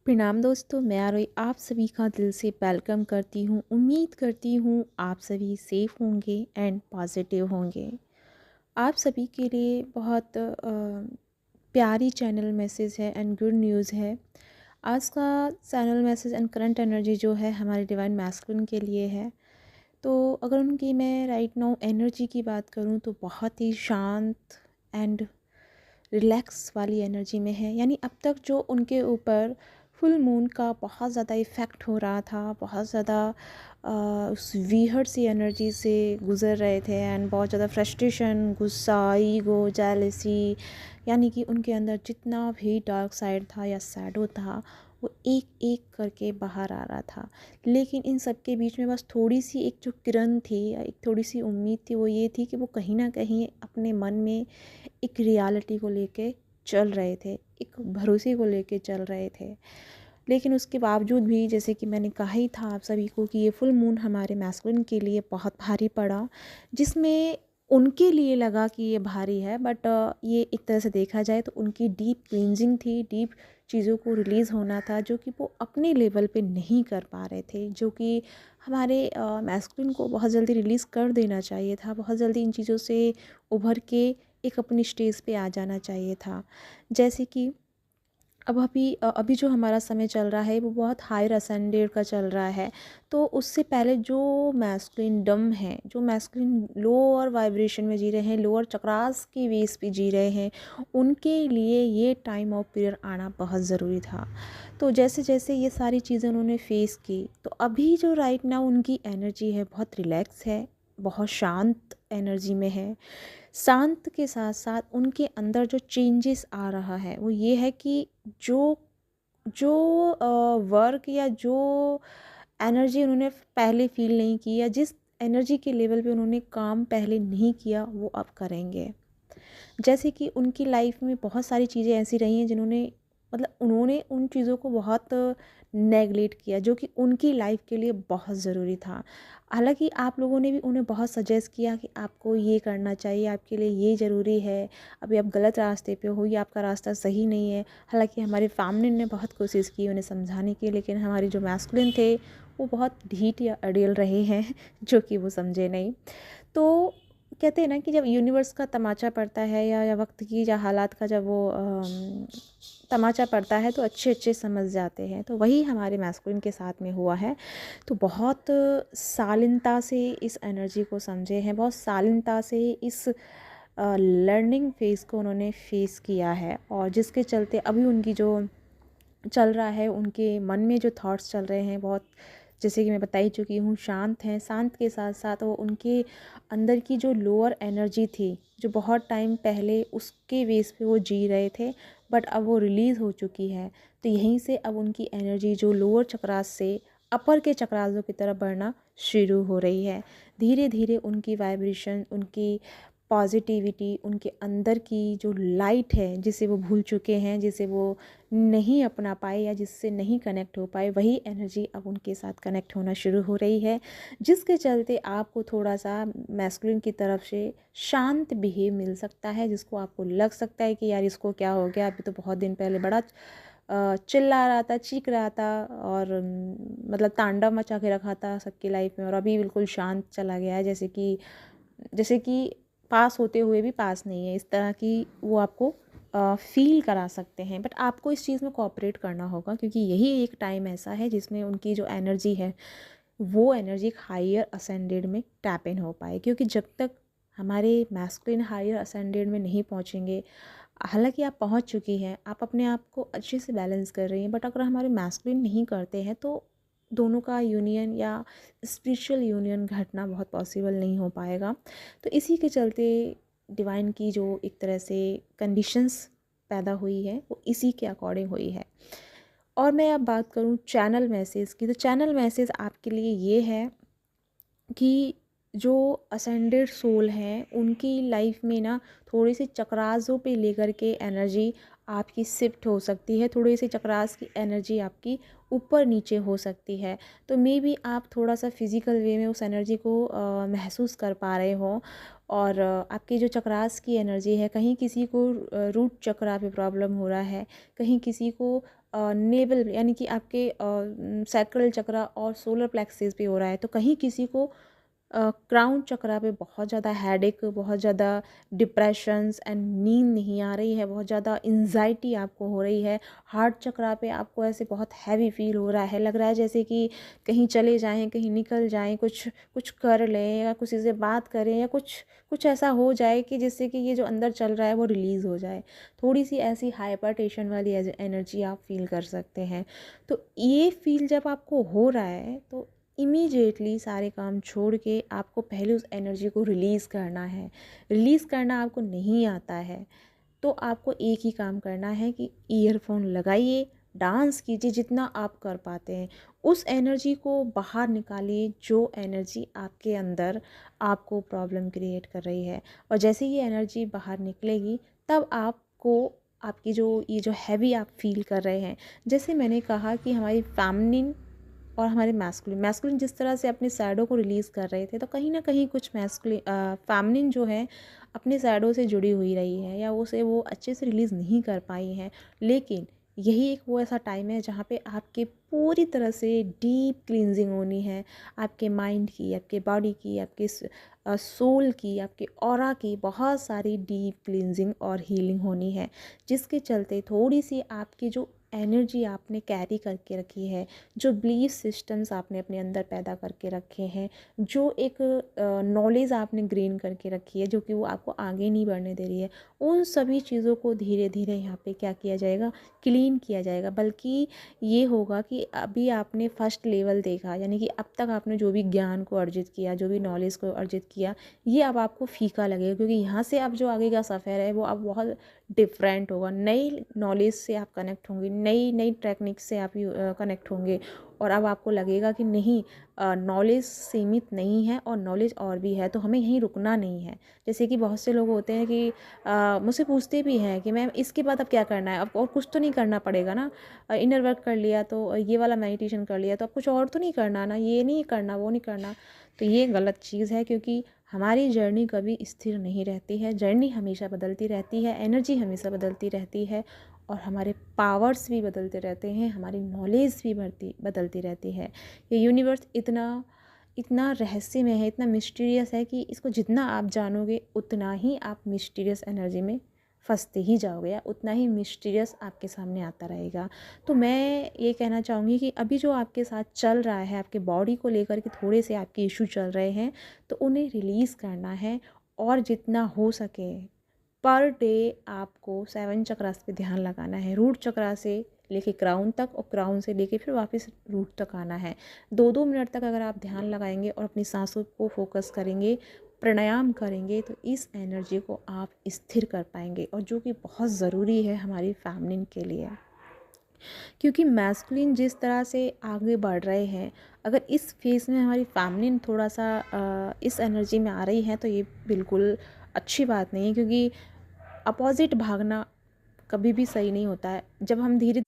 प्रणाम दोस्तों, मैं आरोही आप सभी का दिल से वेलकम करती हूँ। उम्मीद करती हूँ आप सभी सेफ होंगे एंड पॉजिटिव होंगे। आप सभी के लिए बहुत प्यारी चैनल मैसेज है एंड गुड न्यूज़ है। आज का channel message and current energy जो है हमारे डिवाइन मैस्कुलिन के लिए है। तो अगर उनकी मैं राइट नाउ एनर्जी की बात करूँ तो बहुत ही शांत एंड रिलैक्स वाली एनर्जी में है। यानी अब तक जो उनके ऊपर फुल मून का बहुत ज़्यादा इफ़ेक्ट हो रहा था, बहुत ज़्यादा उस वीहड़ सी एनर्जी से गुज़र रहे थे एंड बहुत ज़्यादा फ्रस्ट्रेशन, गुस्सा, ईगो, जेलसी, यानी कि उनके अंदर जितना भी डार्क साइड था या शैडो था वो एक एक करके बाहर आ रहा था। लेकिन इन सब के बीच में बस थोड़ी सी एक जो किरण थी या एक थोड़ी सी उम्मीद थी, वो ये थी कि वो कहीं ना कहीं अपने मन में एक रियलिटी को लेके चल रहे थे, एक भरोसे को लेके चल रहे थे। लेकिन उसके बावजूद भी, जैसे कि मैंने कहा ही था आप सभी को, कि ये फुल मून हमारे मैस्कुलिन के लिए बहुत भारी पड़ा, जिसमें उनके लिए लगा कि ये भारी है, बट ये एक तरह से देखा जाए तो उनकी डीप क्लींजिंग थी, डीप चीज़ों को रिलीज़ होना था जो कि वो अपने लेवल पे नहीं कर पा रहे थे, जो कि हमारे मैस्कुलिन को बहुत जल्दी रिलीज़ कर देना चाहिए था, बहुत जल्दी इन चीज़ों से उभर के एक अपनी स्टेज पे आ जाना चाहिए था। जैसे कि अब अभी जो हमारा समय चल रहा है वो बहुत हायर असेंडेड का चल रहा है। तो उससे पहले जो मैस्कुलिन डम है, जो मैस्कुलिन लोअर वाइब्रेशन में जी रहे हैं, लोअर चक्रास की बेस पे जी रहे हैं, उनके लिए ये टाइम ऑफ पीरियड आना बहुत ज़रूरी था। तो जैसे जैसे ये सारी चीज़ें उन्होंने फेस की, तो अभी जो राइट नाउ उनकी एनर्जी है बहुत रिलैक्स है, बहुत शांत एनर्जी में है। शांत के साथ साथ उनके अंदर जो चेंजेस आ रहा है वो ये है कि जो जो वर्क या जो एनर्जी उन्होंने पहले फील नहीं की, या जिस एनर्जी के लेवल पे उन्होंने काम पहले नहीं किया, वो अब करेंगे। जैसे कि उनकी लाइफ में बहुत सारी चीज़ें ऐसी रही हैं जिन्होंने, मतलब उन्होंने उन चीज़ों को बहुत नेगलेक्ट किया जो कि उनकी लाइफ के लिए बहुत ज़रूरी था। हालांकि आप लोगों ने भी उन्हें बहुत सजेस्ट किया कि आपको ये करना चाहिए, आपके लिए ये ज़रूरी है, अभी आप गलत रास्ते पे हो, ये आपका रास्ता सही नहीं है। हालांकि हमारी फैमिली ने बहुत कोशिश की उन्हें समझाने की, लेकिन हमारे जो मैस्कुलिन थे वो बहुत ढीठ या अड़ियल रहे हैं जो कि वो समझे नहीं। तो कहते हैं ना कि जब यूनिवर्स का तमाचा पड़ता है या वक्त की या हालात का जब वो तमाचा पड़ता है तो अच्छे अच्छे समझ जाते हैं। तो वही हमारे मैस्कुलिन के साथ में हुआ है। तो बहुत शालीनता से इस एनर्जी को समझे हैं, बहुत शालीनता से इस लर्निंग फेज़ को उन्होंने फेस किया है, और जिसके चलते अभी उनकी जो चल रहा है, उनके मन में जो थॉट्स चल रहे हैं बहुत, जैसे कि मैं बता ही चुकी हूँ, शांत हैं। शांत के साथ साथ वो उनके अंदर की जो लोअर एनर्जी थी, जो बहुत टाइम पहले उसके बेस पे वो जी रहे थे, बट अब वो रिलीज़ हो चुकी है। तो यहीं से अब उनकी एनर्जी जो लोअर चक्रास से अपर के चक्रासों की तरफ बढ़ना शुरू हो रही है। धीरे धीरे उनकी वाइब्रेशन, उनकी पॉजिटिविटी, उनके अंदर की जो लाइट है जिसे वो भूल चुके हैं, जिसे वो नहीं अपना पाए या जिससे नहीं कनेक्ट हो पाए, वही एनर्जी अब उनके साथ कनेक्ट होना शुरू हो रही है, जिसके चलते आपको थोड़ा सा मैस्कुलिन की तरफ से शांत बिहेव मिल सकता है, जिसको आपको लग सकता है कि यार इसको क्या हो गया, अभी तो बहुत दिन पहले बड़ा चिल्ला रहा था, चीख रहा था, और मतलब तांडव मचा के रखा था सबकी लाइफ में, और अभी बिल्कुल शांत चला गया है, जैसे कि पास होते हुए भी पास नहीं है, इस तरह की वो आपको फील करा सकते हैं। बट आपको इस चीज़ में कोऑपरेट करना होगा, क्योंकि यही एक टाइम ऐसा है जिसमें उनकी जो एनर्जी है वो एनर्जी एक हायर असेंडेड में टैप इन हो पाए। क्योंकि जब तक हमारे मैस्कुलिन हायर असेंडेड में नहीं पहुंचेंगे, हालांकि आप पहुंच चुकी हैं, आप अपने आप को अच्छे से बैलेंस कर रही हैं, बट अगर हमारे मैस्कुलिन नहीं करते हैं तो दोनों का यूनियन या स्पिरिचुअल यूनियन घटना बहुत पॉसिबल नहीं हो पाएगा। तो इसी के चलते डिवाइन की जो एक तरह से कंडीशंस पैदा हुई है वो इसी के अकॉर्डिंग हुई है। और मैं अब बात करूँ चैनल मैसेज की, तो चैनल मैसेज आपके लिए ये है कि जो असेंडेड सोल हैं उनकी लाइफ में ना थोड़ी सी चक्रासों पे लेकर के एनर्जी आपकी शिफ्ट हो सकती है, थोड़ी सी चक्रास की एनर्जी आपकी ऊपर नीचे हो सकती है। तो मे बी आप थोड़ा सा फिज़िकल वे में उस एनर्जी को महसूस कर पा रहे हो, और आपकी जो चक्रास की एनर्जी है, कहीं किसी को रूट चक्रा पे प्रॉब्लम हो रहा है, कहीं किसी को नेवल यानी कि आपके सैक्रल चक्रा और सोलर प्लेक्सस पे हो रहा है। तो कहीं किसी को क्राउन चक्रा पे बहुत ज़्यादा हेडेक, बहुत ज़्यादा डिप्रेशंस एंड नींद नहीं आ रही है, बहुत ज़्यादा एंजाइटी आपको हो रही है। हार्ट चक्रा पे आपको ऐसे बहुत हैवी फील हो रहा है, लग रहा है जैसे कि कहीं चले जाएं, कहीं निकल जाएं, कुछ कुछ कर लें या किसी से बात करें या कुछ कुछ ऐसा हो जाए कि जिससे कि ये जो अंदर चल रहा है वो रिलीज़ हो जाए। थोड़ी सी ऐसी हाइपरटेंशन वाली एनर्जी आप फील कर सकते हैं। तो ये फील जब आपको हो रहा है तो इमीडिएटली सारे काम छोड़ के आपको पहले उस एनर्जी को रिलीज़ करना है। रिलीज़ करना आपको नहीं आता है तो आपको एक ही काम करना है कि ईयरफोन लगाइए, डांस कीजिए जितना आप कर पाते हैं। उस एनर्जी को बाहर निकालिए जो एनर्जी आपके अंदर आपको प्रॉब्लम क्रिएट कर रही है। और जैसे ये एनर्जी बाहर निकलेगी तब आपको आपकी जो ये जो हैवी आप फील कर रहे हैं, जैसे मैंने कहा कि हमारी फेमिनिन और हमारे मैस्कुलिन जिस तरह से अपने शैडो को रिलीज़ कर रहे थे, तो कहीं ना कहीं कुछ फेमिनिन जो है अपने शैडो से जुड़ी हुई रही है या उसे वो अच्छे से रिलीज़ नहीं कर पाई हैं। लेकिन यही एक वो ऐसा टाइम है जहाँ पे आपके पूरी तरह से डीप क्लींजिंग होनी है, आपके माइंड की, आपके बॉडी की, आपके सोल की, आपके ऑरा की बहुत सारी डीप क्लींजिंग और हीलिंग होनी है। जिसके चलते थोड़ी सी आपकी जो एनर्जी आपने कैरी करके रखी है, जो बिलीफ सिस्टम्स आपने अपने अंदर पैदा करके रखे हैं, जो एक नॉलेज आपने ग्रेन करके रखी है जो कि वो आपको आगे नहीं बढ़ने दे रही है, उन सभी चीज़ों को धीरे धीरे यहाँ पे क्या किया जाएगा, क्लीन किया जाएगा। बल्कि ये होगा कि अभी आपने फर्स्ट लेवल देखा, यानी कि अब तक आपने जो भी ज्ञान को अर्जित किया, जो भी नॉलेज को अर्जित किया, ये अब आपको फीका लगेगा क्योंकि यहाँ से अब जो आगे का सफ़र है वो अब बहुत डिफरेंट होगा। नई नॉलेज से आप कनेक्ट होंगे, नई नई टेक्निक से आप कनेक्ट होंगे और अब आपको लगेगा कि नहीं, नॉलेज सीमित नहीं है और नॉलेज और भी है, तो हमें यहीं रुकना नहीं है। जैसे कि बहुत से लोग होते हैं कि मुझसे पूछते भी हैं कि मैम इसके बाद अब क्या करना है, अब और कुछ तो नहीं करना पड़ेगा ना, इनर वर्क कर लिया तो ये वाला मेडिटेशन कर लिया तो अब कुछ और तो नहीं करना ना, ये नहीं करना, वो नहीं करना। तो ये गलत चीज़ है क्योंकि हमारी जर्नी कभी स्थिर नहीं रहती है, जर्नी हमेशा बदलती रहती है, एनर्जी हमेशा बदलती रहती है और हमारे पावर्स भी बदलते रहते हैं, हमारी नॉलेज भी बदलती रहती है। ये यूनिवर्स इतना इतना रहस्यमय है, इतना मिस्टीरियस है कि इसको जितना आप जानोगे उतना ही आप मिस्टीरियस एनर्जी में फंसते ही जाओगे या उतना ही मिस्टीरियस आपके सामने आता रहेगा। तो मैं ये कहना चाहूँगी कि अभी जो आपके साथ चल रहा है, आपके बॉडी को लेकर के थोड़े से आपके इशू चल रहे हैं, तो उन्हें रिलीज़ करना है और जितना हो सके पर डे आपको 7 चक्रास पे ध्यान लगाना है। रूट चक्रा से लेके क्राउन तक और क्राउन से लेके फिर वापस रूट तक आना है। 2-2 मिनट तक अगर आप ध्यान लगाएंगे और अपनी सांसों को फोकस करेंगे, प्राणायाम करेंगे, तो इस एनर्जी को आप स्थिर कर पाएंगे और जो कि बहुत ज़रूरी है हमारी फैमिली के लिए। क्योंकि मैस्कुलिन जिस तरह से आगे बढ़ रहे हैं, अगर इस फेज़ में हमारी फैमिली थोड़ा सा इस एनर्जी में आ रही है तो ये बिल्कुल अच्छी बात नहीं है क्योंकि अपोजिट भागना कभी भी सही नहीं होता है। जब हम धीरे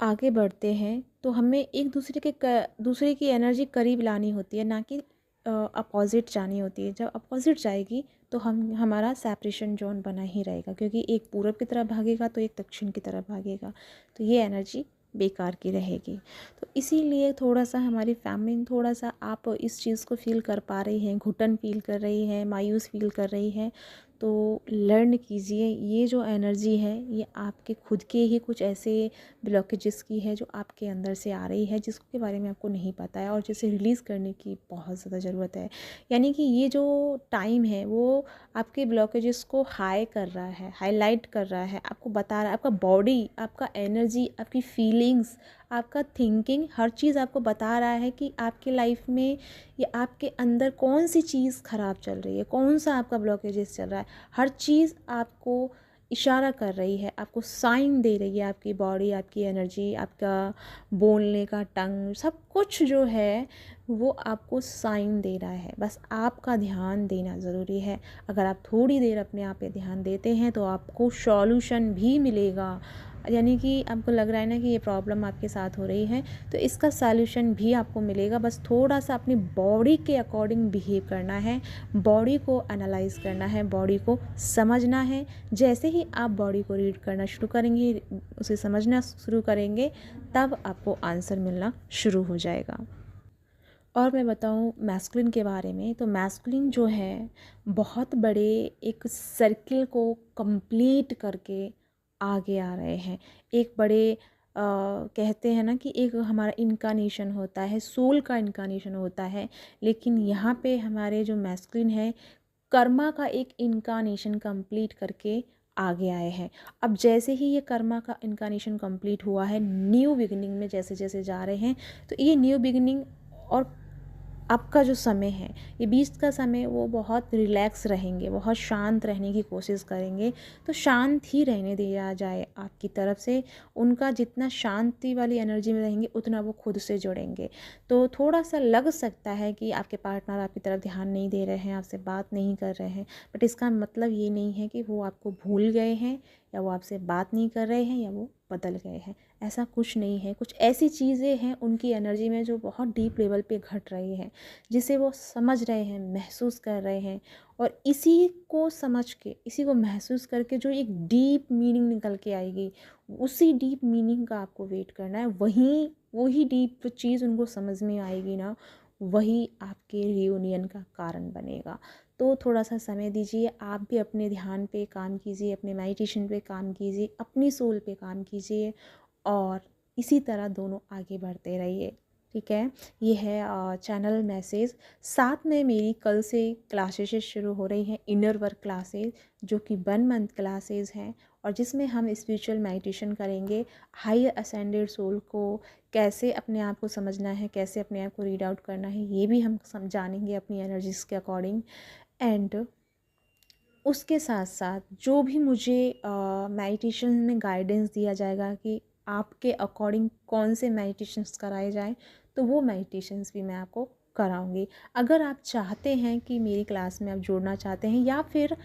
आगे बढ़ते हैं तो हमें एक दूसरे की एनर्जी करीब लानी होती है, ना कि अपोजिट जानी होती है। जब अपोजिट जाएगी तो हमारा सेपरेशन जोन बना ही रहेगा क्योंकि एक पूरब की तरफ भागेगा तो एक दक्षिण की तरफ भागेगा, तो ये एनर्जी बेकार की रहेगी। तो इसीलिए थोड़ा सा हमारी फैमिली थोड़ा सा आप इस चीज़ को फील कर पा रही हैं, घुटन फील कर रही हैं, मायूस फील कर रही हैं, तो लर्न कीजिए ये जो एनर्जी है ये आपके खुद के ही कुछ ऐसे ब्लॉकेजेस की है जो आपके अंदर से आ रही है, जिसके बारे में आपको नहीं पता है और जिसे रिलीज़ करने की बहुत ज़्यादा ज़रूरत है। यानी कि ये जो टाइम है वो आपके ब्लॉकेजेस को हाई कर रहा है, हाईलाइट कर रहा है, आपको बता रहा है, आपका बॉडी, आपका एनर्जी, आपकी फीलिंग्स, आपका थिंकिंग, हर चीज़ आपको बता रहा है कि आपके लाइफ में ये आपके अंदर कौन सी चीज़ ख़राब चल रही है, कौन सा आपका ब्लॉकेजेस चल रहा है। हर चीज़ आपको इशारा कर रही है, आपको साइन दे रही है, आपकी बॉडी, आपकी एनर्जी, आपका बोलने का टंग, सब कुछ जो है वो आपको साइन दे रहा है। बस आपका ध्यान देना ज़रूरी है। अगर आप थोड़ी देर अपने आप पे ध्यान देते हैं तो आपको सॉल्यूशन भी मिलेगा। यानी कि आपको लग रहा है ना कि ये प्रॉब्लम आपके साथ हो रही है, तो इसका सॉल्यूशन भी आपको मिलेगा। बस थोड़ा सा अपनी बॉडी के अकॉर्डिंग बिहेव करना है, बॉडी को एनालाइज करना है, बॉडी को समझना है। जैसे ही आप बॉडी को रीड करना शुरू करेंगे, उसे समझना शुरू करेंगे, तब आपको आंसर मिलना शुरू हो जाएगा। और मैं बताऊँ मैस्कुलिन के बारे में, तो मैस्कुलिन जो है बहुत बड़े एक सर्किल को कंप्लीट करके आगे आ रहे हैं। एक बड़े कहते हैं ना कि एक हमारा इनकार्नेशन होता है, सोल का इनकार्नेशन होता है, लेकिन यहाँ पे हमारे जो मैस्कुलिन है कर्मा का एक इनकार्नेशन कंप्लीट करके आगे आए हैं। अब जैसे ही ये कर्मा का इनकार्नेशन कंप्लीट हुआ है, न्यू बिगिनिंग में जैसे जैसे जा रहे हैं, तो ये न्यू बिगिनिंग और आपका जो समय है, ये बीच का समय, वो बहुत रिलैक्स रहेंगे, बहुत शांत रहने की कोशिश करेंगे। तो शांत ही रहने दिया जाए आपकी तरफ से। उनका जितना शांति वाली एनर्जी में रहेंगे, उतना वो खुद से जुड़ेंगे। तो थोड़ा सा लग सकता है कि आपके पार्टनर आपकी तरफ ध्यान नहीं दे रहे हैं, आपसे बात नहीं कर रहे हैं, बट इसका मतलब ये नहीं है कि वो आपको भूल गए हैं, या वो आपसे बात नहीं कर रहे हैं, या वो बदल गए हैं। ऐसा कुछ नहीं है। कुछ ऐसी चीज़ें हैं उनकी एनर्जी में जो बहुत डीप लेवल पे घट रही हैं, जिसे वो समझ रहे हैं, महसूस कर रहे हैं। और इसी को समझ के, इसी को महसूस करके जो एक डीप मीनिंग निकल के आएगी, उसी डीप मीनिंग का आपको वेट करना है। वही डीप चीज़ उनको समझ में आएगी ना, वही आपके रियूनियन का कारण बनेगा। तो थोड़ा सा समय दीजिए, आप भी अपने ध्यान पे काम कीजिए, अपने मेडिटेशन पे काम कीजिए, अपनी सोल पे काम कीजिए, और इसी तरह दोनों आगे बढ़ते रहिए। ठीक है, ये है चैनल मैसेज। साथ में मेरी कल से क्लासेस शुरू हो रही हैं, इनर वर्क क्लासेस, जो कि 1 मंथ क्लासेस हैं, और जिसमें हम स्पिरिचुअल मेडिटेशन करेंगे। हायर असेंडेड सोल को कैसे अपने आप को समझना है, कैसे अपने आप को रीड आउट करना है, ये भी हम जानेंगे अपनी एनर्जीज़ के अकॉर्डिंग। एंड उसके साथ साथ जो भी मुझे मेडिटेशन में गाइडेंस दिया जाएगा कि आपके अकॉर्डिंग कौन से मेडिटेशंस कराए जाएं, तो वो मेडिटेशंस भी मैं आपको कराऊंगी। अगर आप चाहते हैं कि मेरी क्लास में आप जुड़ना चाहते हैं, या फिर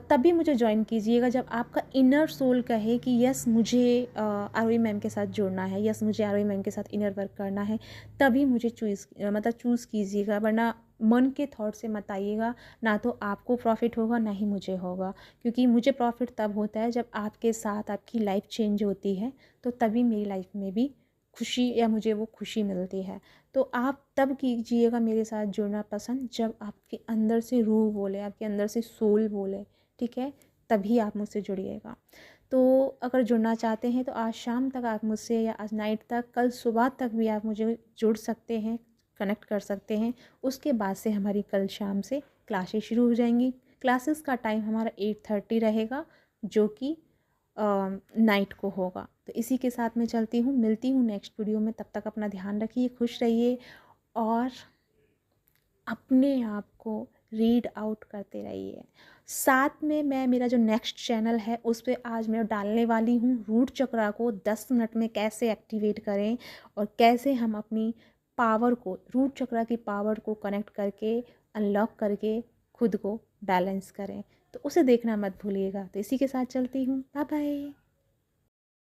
तभी मुझे ज्वाइन कीजिएगा जब आपका इनर सोल कहे कि यस, मुझे आरोही मैम के साथ जुड़ना है, यस, मुझे आरोही मैम के साथ इनर वर्क करना है, तभी मुझे चूज़ कीजिएगा। वरना मन के थॉट से मत आइएगा, ना तो आपको प्रॉफिट होगा, ना ही मुझे होगा। क्योंकि मुझे प्रॉफिट तब होता है जब आपके साथ आपकी लाइफ चेंज होती है, तो तभी मेरी लाइफ में भी खुशी, या मुझे वो खुशी मिलती है। तो आप तब कीजिएगा मेरे साथ जुड़ना पसंद, जब आपके अंदर से रूह बोले, आपके अंदर से सोल बोले। ठीक है, तभी आप मुझसे जुड़िएगा। तो अगर जुड़ना चाहते हैं तो आज शाम तक आप मुझसे, या आज नाइट तक, कल सुबह तक भी आप मुझे जुड़ सकते हैं, कनेक्ट कर सकते हैं। उसके बाद से हमारी कल शाम से क्लासेस शुरू हो जाएंगी। क्लासेस का टाइम हमारा 8:30 रहेगा, जो कि नाइट को होगा। तो इसी के साथ मैं चलती हूँ, मिलती हूँ नेक्स्ट वीडियो में। तब तक अपना ध्यान रखिए, खुश रहिए, और अपने आप को रीड आउट करते रहिए। साथ में मैं, मेरा जो नेक्स्ट चैनल है उस पर आज मैं डालने वाली हूँ रूट चक्रा को 10 मिनट में कैसे एक्टिवेट करें, और कैसे हम अपनी पावर को, रूट चक्रा की पावर को कनेक्ट करके, अनलॉक करके खुद को बैलेंस करें। तो उसे देखना मत भूलिएगा। तो इसी के साथ चलती हूँ, बाय बाय।